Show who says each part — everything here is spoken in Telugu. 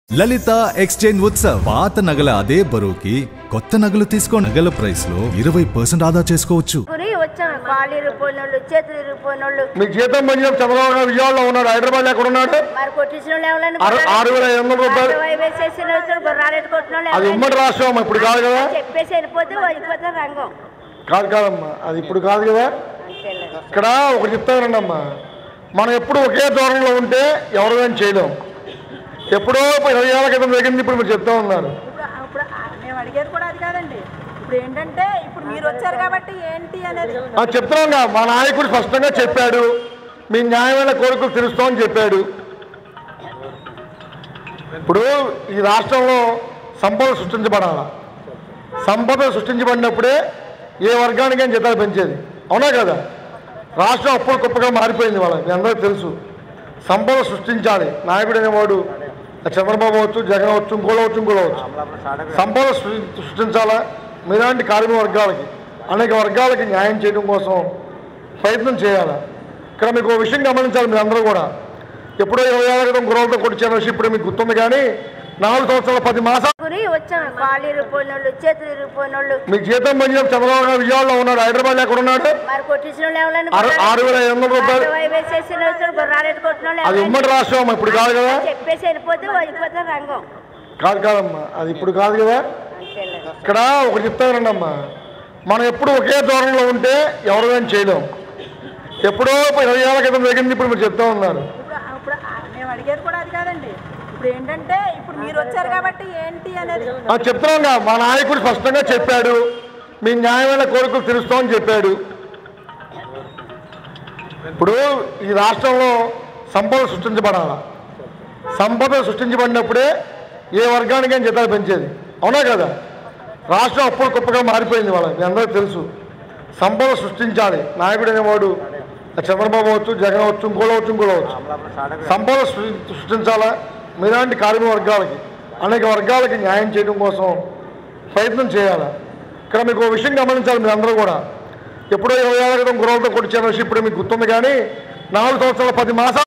Speaker 1: లలిత ఎక్స్చేంజ్ ఉత్సవ్ పాత నగల అదే బరువుకి కొత్త నగలు తీసుకో నగల ప్రైస్ లో 20% ఆదా చేసుకోవచ్చు.
Speaker 2: మీకు జీతం మంచి చంద్రబాబు గారు విజయవాడలో ఉన్నాడు, హైదరాబాద్ ఎక్కడ ఉన్నాడు? 6,500 రూపాయలు. అది ఉమ్మడి రాష్ట్రం, ఇప్పుడు కాదు కదా. కాదు కాదమ్మా, అది ఇప్పుడు కాదు కదా. ఇక్కడ ఒకటి చెప్తానండి అమ్మా, మనం ఎప్పుడు ఒకే ధోరణిలో ఉంటే ఎవరైనా చేయలేం. ఎప్పుడో 20 ఏళ్ల క్రితం జరిగింది ఇప్పుడు మీరు చెప్తా ఉన్నారు. చెప్తున్నాగా, మా నాయకుడు స్పష్టంగా చెప్పాడు, మీ న్యాయమైన కోరికలు తీరుస్తామని చెప్పాడు. ఇప్పుడు ఈ రాష్ట్రంలో సంపద సృష్టించబడాల, సంపద సృష్టించబడినప్పుడే ఏ వర్గానికైనా జీతాలు పెంచేది, అవునా కదా. రాష్ట్రం అప్పుడు గొప్పగా మారిపోయింది, వాళ్ళ మీ అందరికీ తెలుసు. సంపద సృష్టించాలి, నాయకుడు అనేవాడు చంద్రబాబు అవచ్చు, జగన్ అవచ్చు, ఇంకోళ్ళు అవచ్చు. సంపద సృష్టించాలా, మీలాంటి కార్మిక వర్గాలకి, అనేక వర్గాలకి న్యాయం చేయడం కోసం ప్రయత్నం చేయాలి. ఇక్కడ మీకు ఒక విషయం గమనించాలి, మీరు అందరూ కూడా. ఎప్పుడో 20 ఏళ్ల క్రితం గుర్రాలతో కొట్టించిన విషయం ఇప్పుడు మీకు గుర్తుంది, కానీ 4 సంవత్సరాల 10 మాసాలు మీకు జీతం మంచి చంద్రబాబు గారు విజయవాడలో ఉన్నాడు, హైదరాబాద్ ఎక్కడ ఉన్నాడు? 6,500 రూపాయలు. అది ఉమ్మడి రాష్ట్రం, ఇప్పుడు కాదు కదా. కాదు కాదమ్మా, అది ఇప్పుడు కాదు కదా. ఇక్కడ ఒకటి చెప్తానండి అమ్మా, మనం ఎప్పుడు ఒకే ధోరణిలో ఉంటే ఎవరైనా చేయలేం. ఎప్పుడో 20 ఏళ్ల క్రితం జరిగింది ఇప్పుడు మీరు చెప్తా ఉన్నారు. చెప్తున్నాగా, మా నాయకుడు స్పష్టంగా చెప్పాడు, మీ న్యాయమైన కోరికలు తీరుస్తామని చెప్పాడు. ఇప్పుడు ఈ రాష్ట్రంలో సంపద సృష్టించబడాల, సంపద సృష్టించబడినప్పుడే ఏ వర్గానికైనా జీతాలు పెంచేది, అవునా కదా. రాష్ట్రం అప్పుడు గొప్పగా మారిపోయింది, వాళ్ళ మీ అందరికీ తెలుసు. సంపద సృష్టించాలి, నాయకుడు అనేవాడు చంద్రబాబు అవచ్చు, జగన్ అవచ్చు, ఇంకోళ్ళు అవచ్చు. సంపద సృష్టించాలా, మీలాంటి కార్మిక వర్గాలకి, అనేక వర్గాలకి న్యాయం చేయడం కోసం ప్రయత్నం చేయాలి. ఇక్కడ మీకు ఒక విషయం గమనించాలి, మీరు అందరూ కూడా. ఎప్పుడో 20 ఏళ్ల క్రితం గుర్రాలతో కొట్టించిన విషయం ఇప్పుడు మీకు గుర్తుంది, కానీ 4 సంవత్సరాల 10 మాసాలు